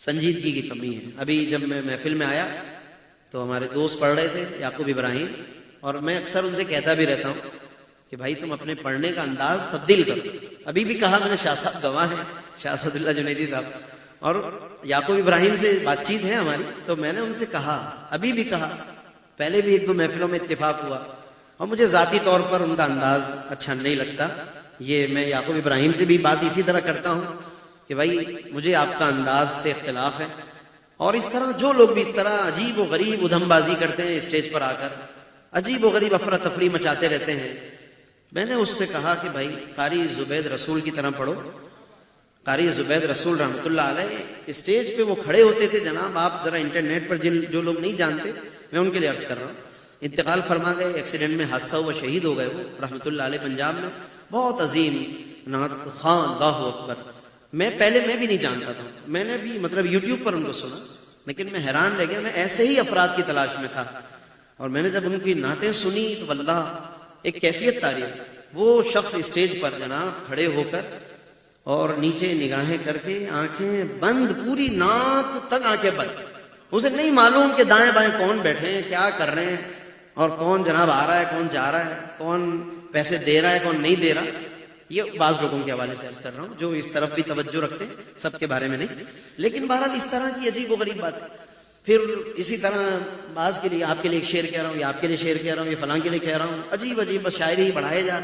سنجیدگی کی کمی ہے. ابھی جب میں محفل میں آیا تو ہمارے دوست پڑھ رہے تھے یعقوب ابراہیم، اور میں اکثر ان سے کہتا بھی رہتا ہوں کہ بھائی تم اپنے پڑھنے کا انداز تبدیل کرو. ابھی بھی کہا میں نے، شاہ صاحب گواہ ہیں، شاہ اسد اللہ جنیدی صاحب، اور یعقوب ابراہیم سے بات چیت ہے ہماری، تو میں نے ان سے کہا، ابھی بھی کہا، پہلے بھی ایک دو محفلوں میں اتفاق ہوا، اور مجھے ذاتی طور پر ان کا انداز اچھا نہیں لگتا. یہ میں یعقوب ابراہیم سے بھی بات اسی طرح کرتا ہوں کہ بھائی مجھے آپ کا انداز سے اختلاف ہے. اور اس طرح جو لوگ بھی اس طرح عجیب و غریب ادھم بازی کرتے ہیں اسٹیج پر آ کر، عجیب و غریب افراتفری مچاتے رہتے ہیں، میں نے اس سے کہا کہ بھائی قاری زبید رسول کی طرح پڑھو. قاری زبید رسول رحمۃ اللہ علیہ اسٹیج پہ وہ کھڑے ہوتے تھے، جناب آپ ذرا انٹرنیٹ پر جو لوگ نہیں جانتے، میں ان کے لیے عرض کر رہا ہوں، انتقال فرما گئے، ایکسیڈنٹ میں حادثہ ہوا، شہید ہو گئے وہ رحمۃ اللہ علیہ پنجاب میں. بہت عظیم نعت خواں، اللہ اکبر. میں بھی نہیں جانتا تھا، میں نے بھی مطلب یوٹیوب پر ان کو سنا، لیکن میں حیران رہ گیا. میں ایسے ہی افراد کی تلاش میں تھا، اور میں نے جب ان کی نعتیں سنی تو واللہ ایک کیفیت تاریخ. وہ شخص اسٹیج پر جناب کھڑے ہو کر اور نیچے نگاہیں کر کے آنکھیں بند، پوری نعت تک آنکھیں بند، اسے نہیں معلوم کہ دائیں بائیں کون بیٹھے ہیں، کیا کر رہے ہیں، اور کون جناب آ رہا ہے، کون جا رہا ہے، کون پیسے دے رہا ہے، کون نہیں دے رہا. یہ بعض لوگوں کے حوالے سے عرض کر رہا ہوں جو اس طرف بھی توجہ رکھتے ہیں، سب کے بارے میں نہیں، لیکن بہرحال اس طرح کی عجیب و غریب بات. پھر اسی طرح بعض کے لیے، آپ کے لیے ایک شعر کہہ رہا ہوں، یا آپ کے لیے شعر کہہ رہا ہوں، یہ فلاں کے لیے کہہ رہا ہوں، عجیب عجیب بس شاعری بڑھائے جا.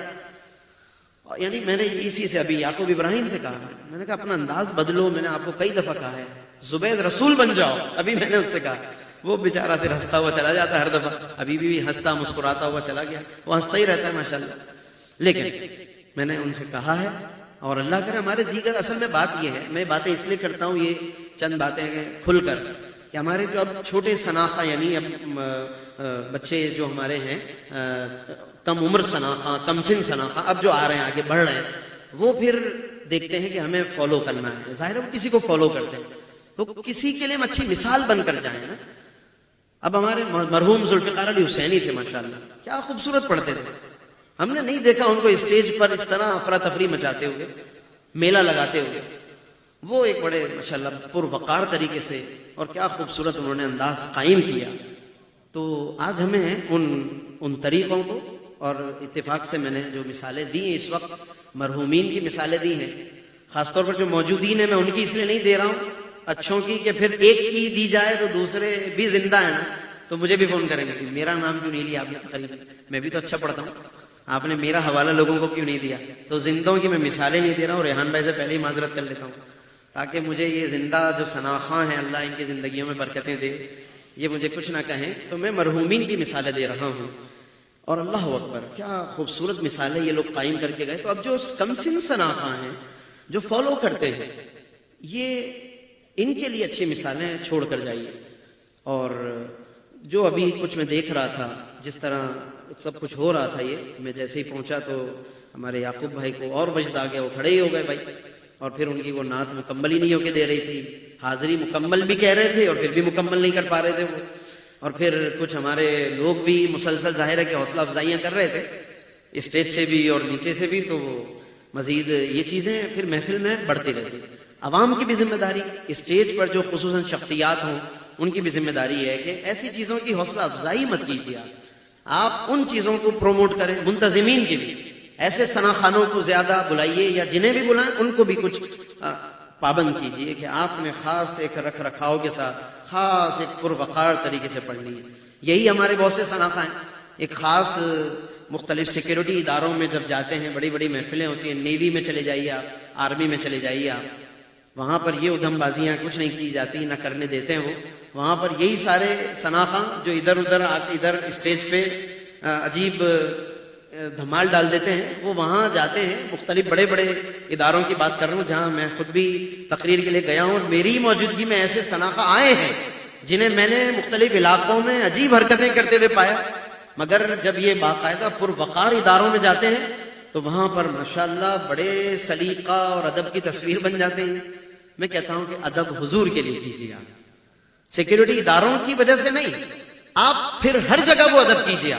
یعنی میں نے اسی سے ابھی یعقوب ابراہیم سے کہا، میں نے کہا اپنا انداز بدلو. میں نے آپ کو کئی دفعہ کہا ہے زبید رسول بن جاؤ. ابھی میں نے اس سے کہا، وہ بیچارہ پھر ہنستا ہوا چلا جاتا ہے ہر دفعہ، ابھی بھی ہنستا مسکراتا ہوا چلا گیا، وہ ہنستا ہی رہتا ہے ماشاءاللہ. لیکن میں نے ان سے کہا ہے، اور اللہ کرے ہمارے دیگر، اصل میں بات یہ ہے، میں باتیں اس لیے کرتا ہوں یہ چند باتیں کھل کر، کہ ہمارے جو اب چھوٹے شناخہ، یعنی اب بچے جو ہمارے ہیں کم عمر شناخہ، کم سن شناخہ، اب جو آ رہے ہیں آگے بڑھ رہے ہیں، وہ پھر دیکھتے ہیں کہ ہمیں فالو کرنا ہے. ظاہر ہے وہ کسی کو فالو کرتے ہیں، تو کسی کے لیے ہم اچھی مثال بن کر جائیں نا. اب ہمارے مرحوم ذوالفقار علی حسینی تھے ماشاءاللہ، کیا خوبصورت پڑھتے تھے. ہم نے نہیں دیکھا ان کو اسٹیج پر اس طرح افراتفری مچاتے ہوئے، میلہ لگاتے ہوئے. وہ ایک بڑے ماشاءاللہ پروقار طریقے سے، اور کیا خوبصورت انہوں نے انداز قائم کیا. تو آج ہمیں ان طریقوں کو، اور اتفاق سے میں نے جو مثالیں دی ہیں اس وقت، مرحومین کی مثالیں دی ہیں، خاص طور پر جو موجودین ہیں، میں ان کی اس لیے نہیں دے رہا ہوں اچھوں کی کہ پھر ایک کی دی جائے تو دوسرے بھی زندہ ہیں نا، تو مجھے بھی فون کریں گے کہ میرا نام کیوں نہیں لیا آپ نے تقریباً، میں بھی تو اچھا پڑھتا ہوں، آپ نے میرا حوالہ لوگوں کو کیوں نہیں دیا. تو زندوں کی میں مثالیں نہیں دے رہا ہوں. ریحان بھائی سے پہلے ہی معذرت کر لیتا ہوں تاکہ مجھے یہ زندہ جو شناخواں ہیں، اللہ ان کی زندگیوں میں برکتیں دے، یہ مجھے کچھ نہ کہیں. تو میں مرحومین کی مثالیں دے رہا ہوں، اور اللہ اکبر کیا خوبصورت مثالیں یہ لوگ قائم کر کے گئے. تو اب جو کم سن شناخواں ہیں، جو فالو کرتے ہیں، یہ ان کے لیے اچھی مثالیں چھوڑ کر جائیے. اور جو ابھی کچھ میں دیکھ رہا تھا، جس طرح سب کچھ ہو رہا تھا، یہ میں جیسے ہی پہنچا تو ہمارے یعقوب بھائی کو اور وجد آ گیا، وہ کھڑے ہی ہو گئے بھائی، اور پھر ان کی وہ نعت مکمل ہی نہیں ہو کے دے رہی تھی. حاضری مکمل بھی کہہ رہے تھے اور پھر بھی مکمل نہیں کر پا رہے تھے وہ. اور پھر کچھ ہمارے لوگ بھی مسلسل ظاہر ہے کہ حوصلہ افزائیاں کر رہے تھے، اسٹیج سے بھی اور نیچے سے بھی. تو مزید یہ چیزیں پھر محفل میں بڑھتی رہتی. عوام کی بھی ذمہ داری، اسٹیج پر جو خصوصاً شخصیات ہوں ان کی بھی ذمہ داری ہے کہ ایسی چیزوں کی حوصلہ افزائی مت کیجیے. آپ ان چیزوں کو پروموٹ کریں. منتظمین کی بھی ایسے ثناخانوں کو زیادہ بلائیے، یا جنہیں بھی بلائیں ان کو بھی کچھ پابند کیجیے کہ آپ نے خاص ایک رکھ رکھاؤ کے ساتھ خاص ایک پروقار طریقے سے پڑھنی ہے. یہی ہمارے بہت سے شناخواں ہیں. ایک خاص مختلف سیکیورٹی اداروں میں جب جاتے ہیں، بڑی بڑی محفلیں ہوتی ہیں، نیوی میں چلے جائیے آپ، آرمی میں چلے جائیے آپ، وہاں پر یہ ادھم بازیاں کچھ نہیں کی جاتی، نہ کرنے دیتے ہیں وہ. وہاں پر یہی سارے شناخواں جو ادھر ادھر ادھر اسٹیج پہ عجیب دھمال ڈال دیتے ہیں، وہ وہاں جاتے ہیں. مختلف بڑے بڑے اداروں کی بات کر رہا ہوں جہاں میں خود بھی تقریر کے لیے گیا ہوں، اور میری موجودگی میں ایسے شناخواں آئے ہیں جنہیں میں نے مختلف علاقوں میں عجیب حرکتیں کرتے ہوئے پایا. مگر جب یہ باقاعدہ پروقار اداروں میں جاتے ہیں تو وہاں پر ماشاءاللہ بڑے سلیقہ اور ادب کی تصویر بن جاتے ہیں. میں کہتا ہوں کہ ادب حضور کے لیے کیجیے، آپ سیکیورٹی اداروں کی وجہ سے نہیں، آپ پھر ہر جگہ وہ ادب کیجیے.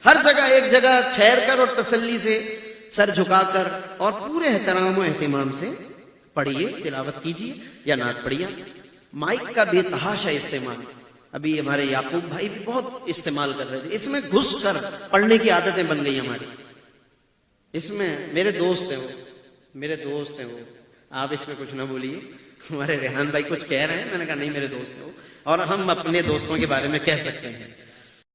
ہر جگہ ایک جگہ ٹھہر کر اور تسلی سے سر جھکا کر اور پورے احترام و اہتمام سے پڑھیے، تلاوت کیجیے یا نعت پڑھیے. مائک کا بے تحاشا استعمال. ابھی ہمارے یعقوب بھائی بھی بہت استعمال کر رہے تھے. اس میں گھس کر پڑھنے کی عادتیں بن گئی ہماری. اس میں میرے دوست ہیں وہ آپ اس میں کچھ نہ بولیے. ہمارے ریحان بھائی کچھ کہہ رہے ہیں, میں نے کہا نہیں میرے دوست ہیں وہ, اور ہم اپنے دوستوں کے بارے میں کہہ سکتے ہیں.